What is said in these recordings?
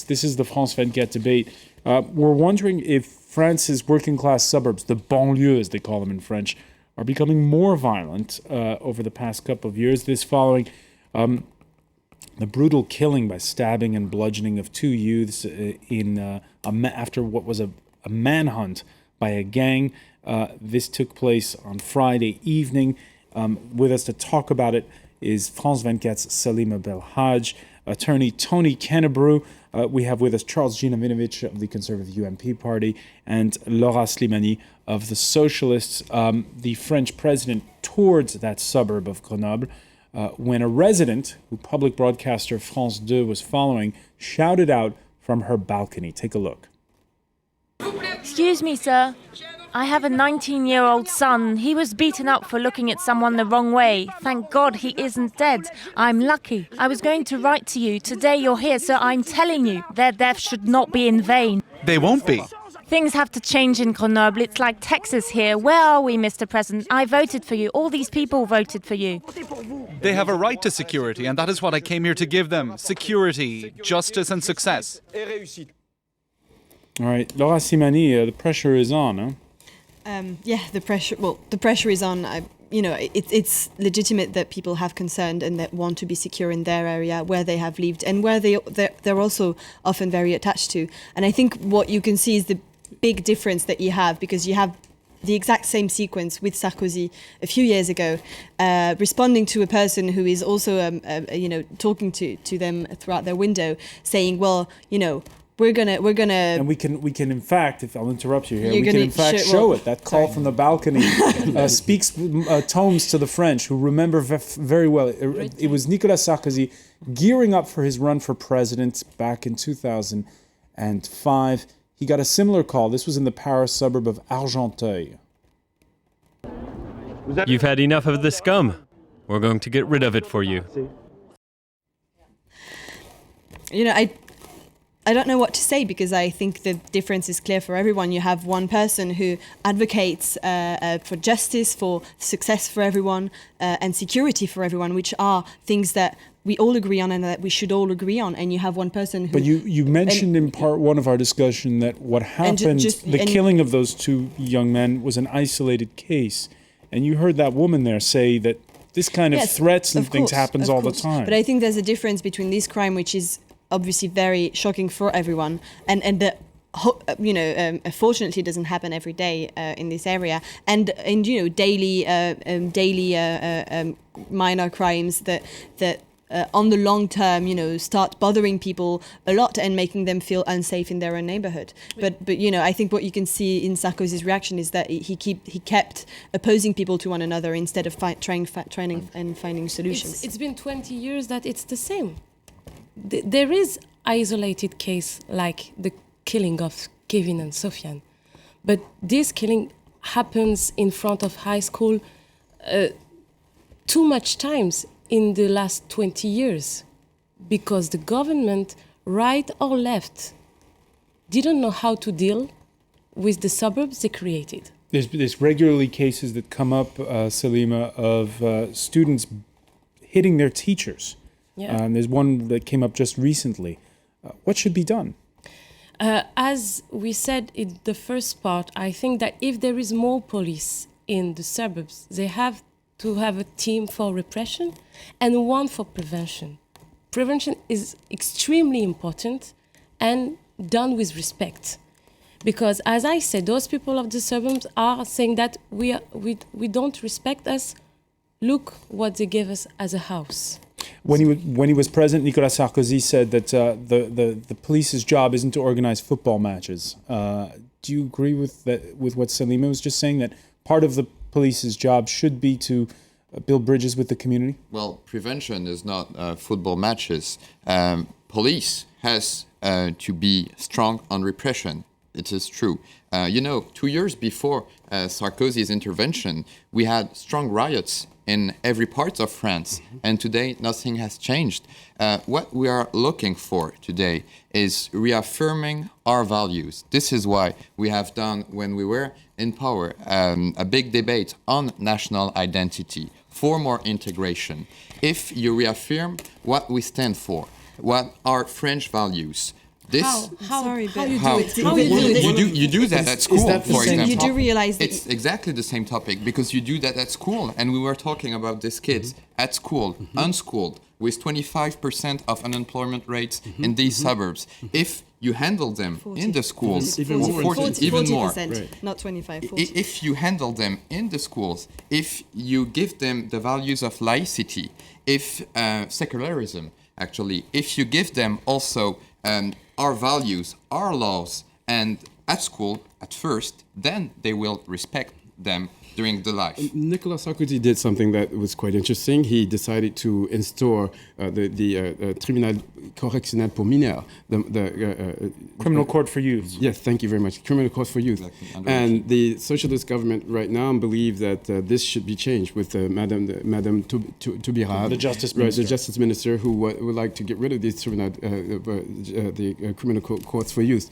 This is the France 24 debate. We're wondering if France's working-class suburbs, the banlieues as they call them in French, are becoming more violent over the past couple of years. This following the brutal killing by stabbing and bludgeoning of two youths after what was a manhunt by a gang. This took place on Friday evening. With us to talk about it is France 24's Salima Belhaj, attorney Tony Kennebrew. We have with us Charles Ginavinovich of the Conservative UMP Party and Laura Slimani of the Socialists. The French president towards that suburb of Grenoble when a resident, who public broadcaster France 2 was following, shouted out from her balcony. Take a look. Excuse me, sir. I have a 19-year-old son. He was beaten up for looking at someone the wrong way. Thank God he isn't dead. I'm lucky. I was going to write to you. Today you're here, so I'm telling you, their death should not be in vain. They won't be. Things have to change in Grenoble. It's like Texas here. Where are we, Mr. President? I voted for you. All these people voted for you. They have a right to security, and that is what I came here to give them. Security, justice, and success. All right, Laura Slimani, the pressure is on, huh? The pressure is on. It's legitimate that people have concern and that want to be secure in their area where they have lived and where they're also often very attached to. And I think what you can see is the big difference that you have, because you have the exact same sequence with Sarkozy a few years ago, responding to a person who is also, talking to them throughout their window, saying, well, we're gonna, and we can in fact, if I'll interrupt you here, we can in fact show it. That call from the balcony speaks tomes to the French, who remember very well. It was Nicolas Sarkozy gearing up for his run for president back in 2005. He got a similar call. This was in the Paris suburb of Argenteuil. You've had enough of the scum. We're going to get rid of it for you. I don't know what to say, because I think the difference is clear for everyone. You have one person who advocates for justice, for success for everyone, and security for everyone, which are things that we all agree on and that we should all agree on. And you have one person who... But you mentioned in part one of our discussion that what happened, the killing of those two young men, was an isolated case. And you heard that woman there say that this kind of threats and things happens all the time. But I think there's a difference between this crime, which is obviously very shocking for everyone, and that fortunately doesn't happen every day in this area, and daily minor crimes that on the long term start bothering people a lot and making them feel unsafe in their own neighborhood. But I think what you can see in Sarkozy's reaction is that he kept opposing people to one another instead of trying and finding solutions. It's been 20 years that it's the same. There is isolated case like the killing of Kevin and Sofiane, but this killing happens in front of high school too much times in the last 20 years, because the government, right or left, didn't know how to deal with the suburbs they created. There's regularly cases that come up, Salima, of students hitting their teachers. Yeah. There's one that came up just recently. What should be done? As we said in the first part, I think that if there is more police in the suburbs, they have to have a team for repression and one for prevention. Prevention is extremely important and done with respect. Because as I said, those people of the suburbs are saying that we don't respect us. Look what they gave us as a house. When he was president, Nicolas Sarkozy said that the police's job isn't to organize football matches. Do you agree with what Salima was just saying, that part of the police's job should be to build bridges with the community? Well, prevention is not football matches. Police has to be strong on repression. It is true. 2 years before Sarkozy's intervention, we had strong riots in every part of France, and today nothing has changed. What we are looking for today is reaffirming our values. This is why we have done, when we were in power, a big debate on national identity, for more integration. If you reaffirm what we stand for, what are French values, This How Sorry, how but- you how do it? How you do it? you do that at school, that the for same- example. You do realize that It's exactly the same topic because you do that at school, and we were talking about these kids at school, unschooled, with 25% of unemployment rates in these suburbs. If you handle them in the schools, Even more. 40%, not 25, 40. if you handle them in the schools, if you give them the values of laicity, if secularism, actually, if you give them also our values, our laws, and at school, at first, then they will respect them during the life. Nicolas Sarkozy did something that was quite interesting. He decided to install the Tribunal Correctionnel pour Mineurs, Criminal court for youth. Yes, thank you very much. Criminal court for youth. Exactly, And the socialist government right now believe that this should be changed with Madame Taubira, The justice right, minister. the justice minister, who would like to get rid of these tribunal, the criminal courts for youth.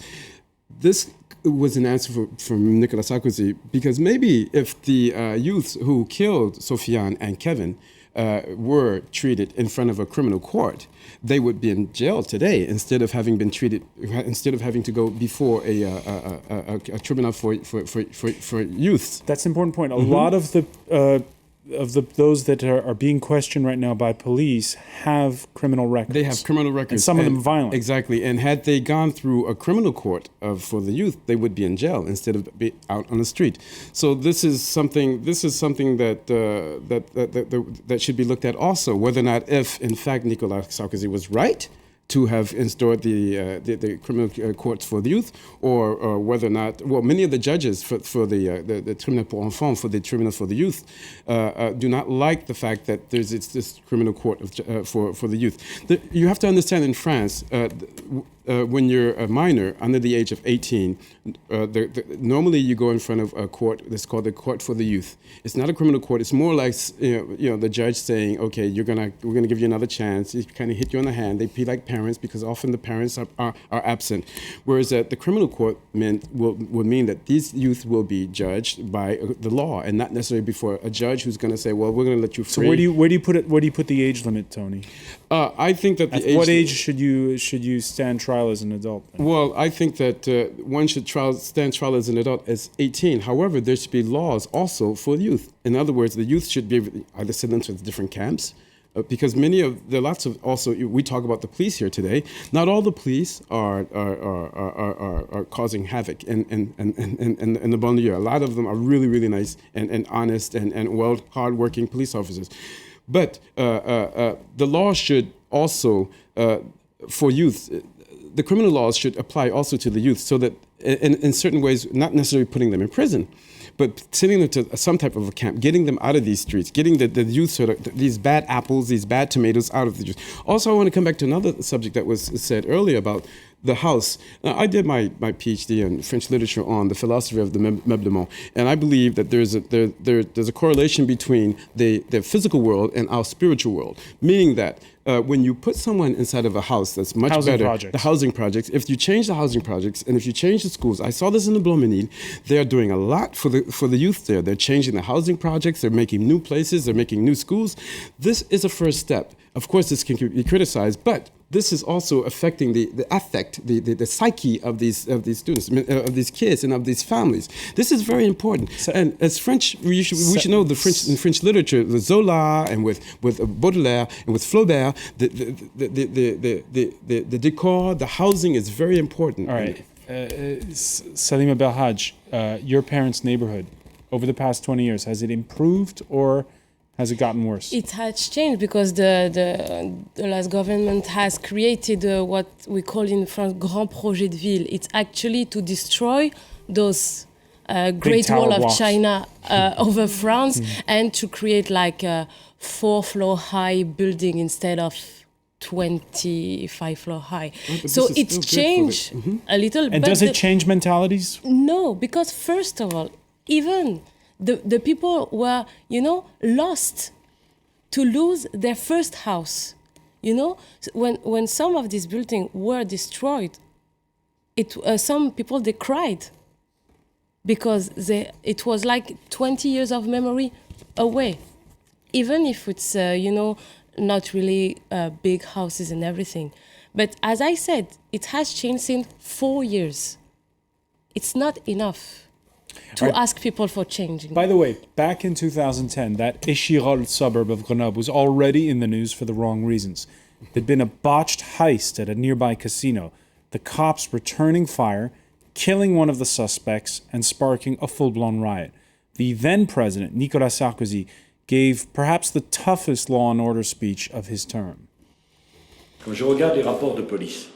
This was an answer from Nicolas Sarkozy, because maybe if the youths who killed Sofiane and Kevin were treated in front of a criminal court, they would be in jail today instead of having to go before a tribunal for youths. That's an important point. A lot of those that are being questioned right now by police have criminal records. They have criminal records, and some of them violent. Exactly, and had they gone through a criminal court for the youth, they would be in jail instead of be out on the street. So this is something that that should be looked at also, whether or not, if in fact Nicolas Sarkozy was right to have installed the criminal courts for the youth, or whether or not, well, many of the judges for the Tribunal pour Enfants, for the Tribunal for the Youth, do not like the fact that there's this criminal court for the youth. You have to understand, in France, when you're a minor under the age of 18, normally you go in front of a court that's called the Court for the Youth. It's not a criminal court. It's more like the judge saying, okay, we're gonna give you another chance. He kind of hit you on the hand. They be like parents, because often the parents are absent. Whereas the criminal court would mean that these youth will be judged by the law, and not necessarily before a judge who's going to say, well, we're going to let you free. So where do you put it? Where do you put the age limit, Tony? I think that At what age should you stand trial as an adult? Well, I think that one should stand trial as an adult as 18. However, there should be laws also for youth. In other words, the youth should be either sent into different camps, because there are lots of, also, we talk about the police here today. Not all the police are causing havoc in the banlieue. A lot of them are really, really nice and honest and hard-working police officers. But the law should also, for youth, the criminal laws should apply also to the youth, so that in certain ways, not necessarily putting them in prison, but sending them to some type of a camp, getting them out of these streets, getting the youth, these bad apples, these bad tomatoes out of the streets. Also, I want to come back to another subject that was said earlier about the house. Now, I did my PhD in French literature on the philosophy of the meublement, and I believe that there's a correlation between the physical world and our spiritual world, meaning that when you put someone inside of a house that's much Housing better, projects. the housing projects, if you change the housing projects and if you change the schools, I saw this in the Blomenil, they're doing a lot for the youth there. They're changing the housing projects, they're making new places, they're making new schools. This is a first step. Of course, this can be criticized, but this is also affecting the psyche of these students, of these kids, and of these families. This is very important. And as French, we should know in French literature, with Zola and with Baudelaire and with Flaubert, the decor, the housing is very important. All right, Salima Belhaj, your parents' neighborhood, over the past 20 years, has it improved or has it gotten worse? It has changed because the last government has created what we call in France grand projet de ville. It's actually to destroy those Great tower Wall of blocks. China over France and to create like a 4-floor high building instead of 25-floor high. but So this is it's still good for changed a little. And but does it change mentalities? No, because first of all, even the people were, lost to lose their first house. When some of these buildings were destroyed, some people, they cried because it was like 20 years of memory away. Even if it's, not really big houses and everything. But as I said, it has changed in 4 years. It's not enough to Right. ask people for changing. By the way, back in 2010, that Échirolles suburb of Grenoble was already in the news for the wrong reasons. There'd been a botched heist at a nearby casino, the cops returning fire, killing one of the suspects, and sparking a full-blown riot. The then president, Nicolas Sarkozy, gave perhaps the toughest law and order speech of his term. Quand je regarde les rapports de police,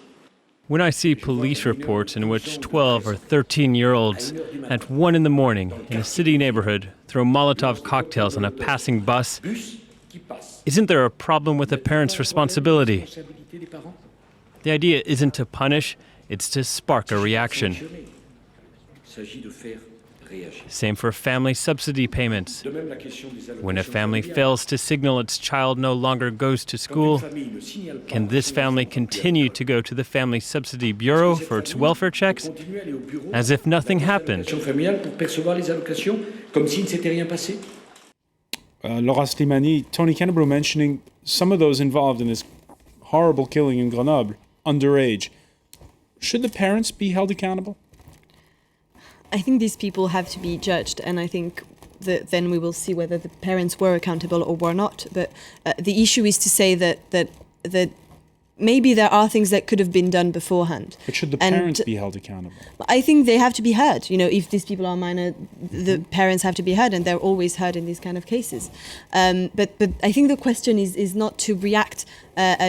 When I see police reports in which 12 or 13-year-olds at 1 in the morning in a city neighborhood throw Molotov cocktails on a passing bus, isn't there a problem with the parents' responsibility? The idea isn't to punish, it's to spark a reaction. il s'agit de faire réagir. Same for family subsidy payments. De même, la question des When a allocations family familiales. fails to signal its child no longer goes to Quand school, une famille ne signale pas can this son family enfant continue to go to the Family Subsidy Bureau for its welfare checks continuer à aller au bureau as if nothing happened? d'allocations familiales pour percevoir les allocations comme s'il ne s'était rien passé? Laura Slimani, Tony Kennebrew mentioning some of those involved in this horrible killing in Grenoble, underage. Should the parents be held accountable? I think these people have to be judged, and I think that then we will see whether the parents were accountable or were not. But the issue is to say that maybe there are things that could have been done beforehand. But should the And parents be held accountable? I think they have to be heard. You know, if these people are minor, the parents have to be heard, and they're always heard in these kind of cases. But I think the question is not to react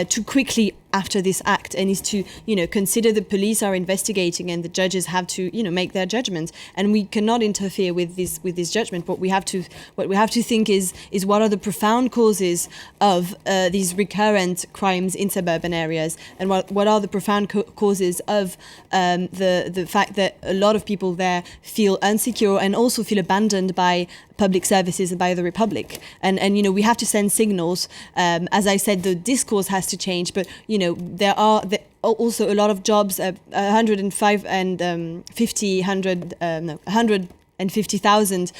too quickly after this act, and is to consider the police are investigating and the judges have to make their judgment, and we cannot interfere with this judgment. What we have to think is what are the profound causes of these recurrent crimes in suburban areas, and what are the profound causes of the fact that a lot of people there feel insecure and also feel abandoned by public services and by the Republic, and we have to send signals. As I said, the discourse has to change, but there are also a lot of jobs, 150,000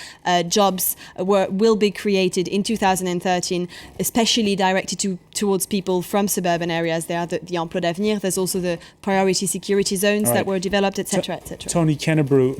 jobs will be created in 2013, especially directed towards people from suburban areas. There are the Emploi d'Avenir. There's also the priority security zones that were developed, etc., etc. Tony Kennebrew,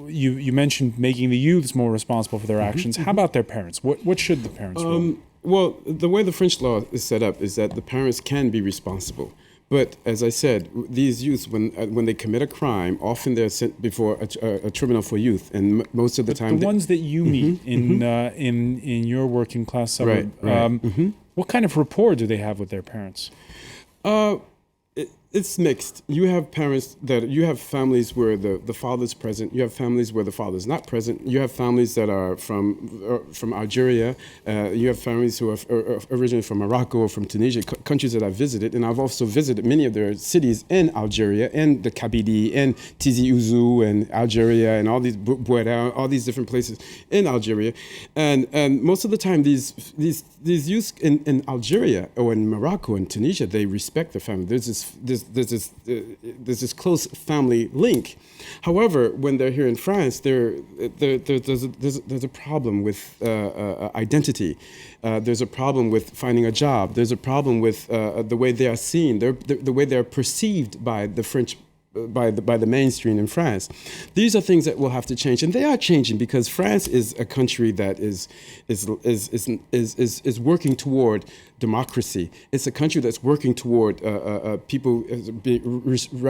you mentioned making the youths more responsible for their actions. How about their parents? What should the parents do? Well, the way the French law is set up is that the parents can be responsible. But as I said, these youths, when they commit a crime, often they're sent before a tribunal for youth, and most of the time The ones that you meet in your working class suburb, what kind of rapport do they have with their parents? It's mixed. You have families where the father's present. You have families where the father's not present. You have families that are from Algeria. You have families who are originally from Morocco or from Tunisia, countries that I've visited. And I've also visited many of their cities in Algeria, and the Kabylie, and Tizi Ouzou, and Algeria, and all these Boueda, all these different places in Algeria. And most of the time, these youth in Algeria or in Morocco and Tunisia, they respect their family. There's this close family link. However, when they're here in France, there's a problem with identity. There's a problem with finding a job. There's a problem with the way they are seen, the way they're perceived by the French. By the mainstream in France. These are things that will have to change, and they are changing, because France is a country that is working toward democracy. It's a country that's working toward people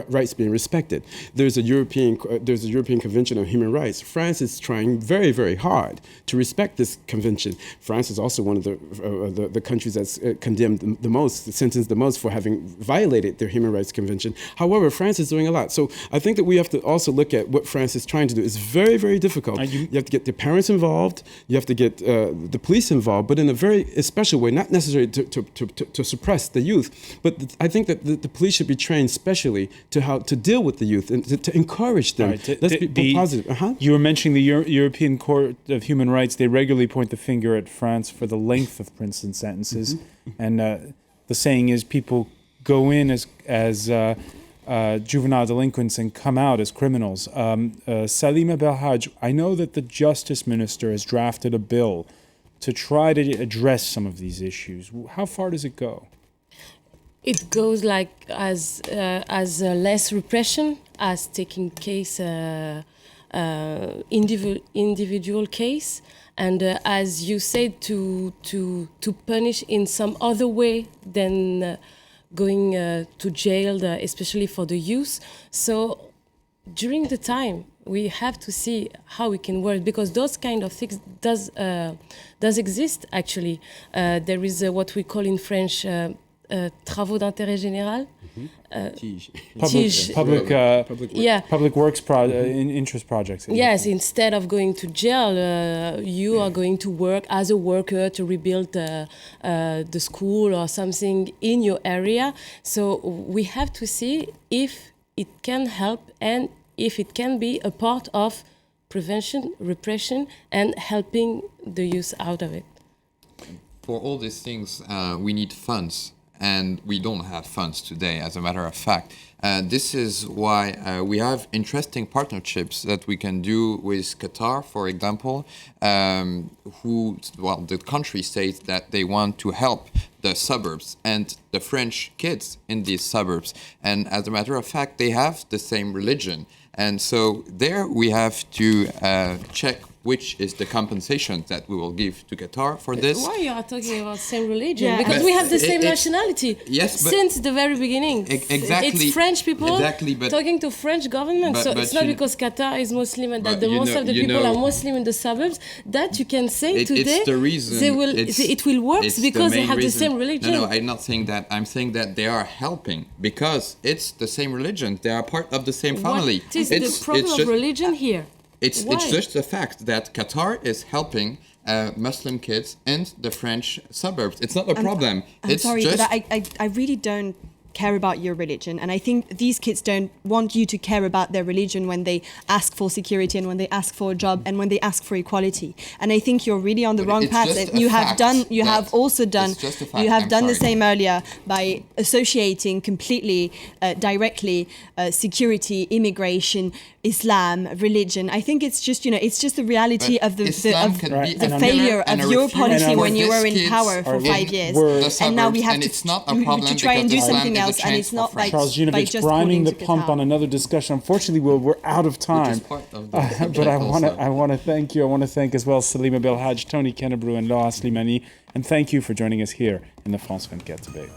rights being respected. There's a European Convention on Human Rights. France is trying very, very hard to respect this convention. France is also one of the countries that's condemned the most, sentenced the most for having violated their Human Rights Convention. However, France is doing a lot. So I think that we have to also look at what France is trying to do. It's very, very difficult. You have to get the parents involved. You have to get the police involved, but in a very special way, not necessarily to suppress the youth. But I think that the police should be trained specially to how to deal with the youth and to encourage them. Right. Let's be positive. You were mentioning the European Court of Human Rights. They regularly point the finger at France for the length of prison sentences. And the saying is people go in as juvenile delinquents and come out as criminals. Salima Belhaj, I know that the Justice Minister has drafted a bill to try to address some of these issues. How far does it go? It goes like as less repression, as taking case individual case, and as you said, to punish in some other way than going to jail, especially for the youth. So during the time, we have to see how we can work, because those kind of things does exist actually. There is what we call in French travaux d'intérêt général. Public works interest projects. Yes, instead of going to jail, you are going to work as a worker to rebuild the school or something in your area. So we have to see if it can help and if it can be a part of prevention, repression, and helping the youth out of it. For all these things, we need funds. And we don't have funds today, as a matter of fact. This is why we have interesting partnerships that we can do with Qatar, for example, the country says that they want to help the suburbs and the French kids in these suburbs. And as a matter of fact, they have the same religion. And so there we have to check which is the compensation that we will give to Qatar for this. Why you are talking about same religion? Because we have the same nationality. Yes, but since the very beginning. Exactly. It's French people but talking to French government. So it's not because Qatar is Muslim and that the most of the people are Muslim in the suburbs that you can say today it's the reason it will work because they have the same religion. No, I'm not saying that. I'm saying that they are helping because it's the same religion. They are part of the same family. What is the problem of religion here? It's just the fact that Qatar is helping Muslim kids in the French suburbs. It's not a problem. I'm sorry, but I really don't care about your religion, and I think these kids don't want you to care about their religion when they ask for security and when they ask for a job and when they ask for equality. And I think you're really on the wrong path. You have done the same earlier by associating completely directly security, immigration, Islam, religion. I think it's just the reality of the failure of your policy when you were in power for 5 years, and now we have to try and do something else. And it's not by Charles Genovic, just priming the pointing to pump Qatar. on another discussion. Unfortunately, we're out of time. But I want to thank you. I want to thank as well Salima Belhaj, Tony Kennebrew, and Laura Slimani. And thank you for joining us here in the France 24 debate.